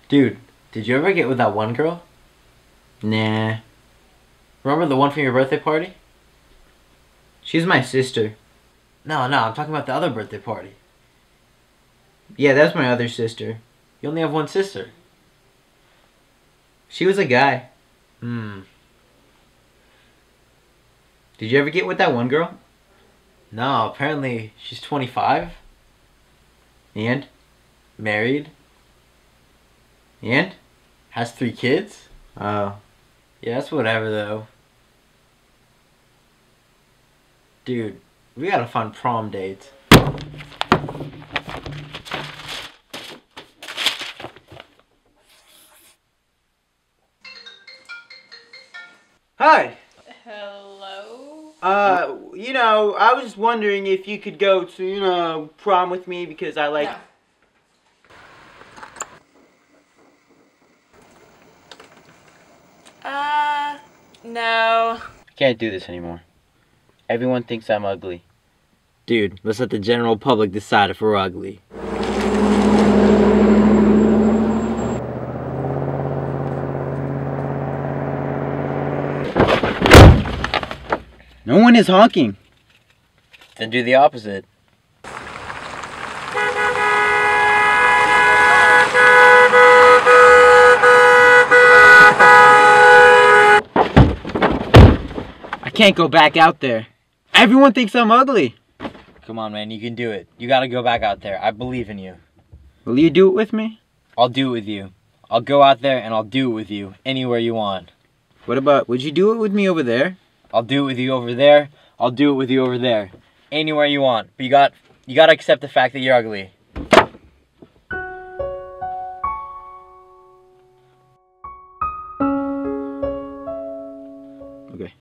Dude, did you ever get with that one girl? Nah. Remember the one from your birthday party? She's my sister. No, I'm talking about the other birthday party. Yeah, that's my other sister. You only have one sister. She was a guy. Hmm. Did you ever get with that one girl? No, apparently she's 25. And? Married. And? Has 3 kids. Oh. Yeah, that's whatever though. Dude, we gotta find prom dates. Hi. Hello? I was just wondering if you could go to, prom with me because I like... No. No. I can't do this anymore. Everyone thinks I'm ugly. Dude, let's let the general public decide if we're ugly. No one is honking. Then do the opposite. I can't go back out there. Everyone thinks I'm ugly. Come on, man, you can do it. You gotta go back out there. I believe in you. Will you do it with me? I'll do it with you. I'll go out there and I'll do it with you. Anywhere you want. What about, would you do it with me over there? I'll do it with you over there. I'll do it with you over there. Anywhere you want. But you gotta accept the fact that you're ugly. Okay.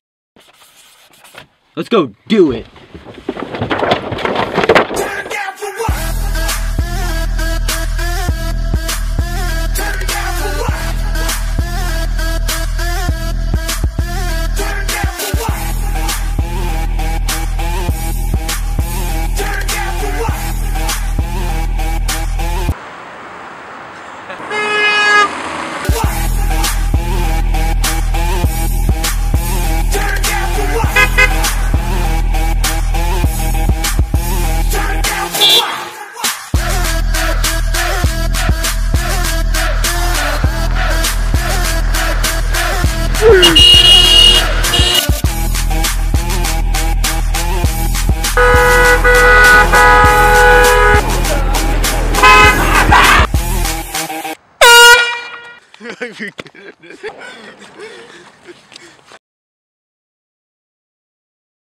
Let's go do it.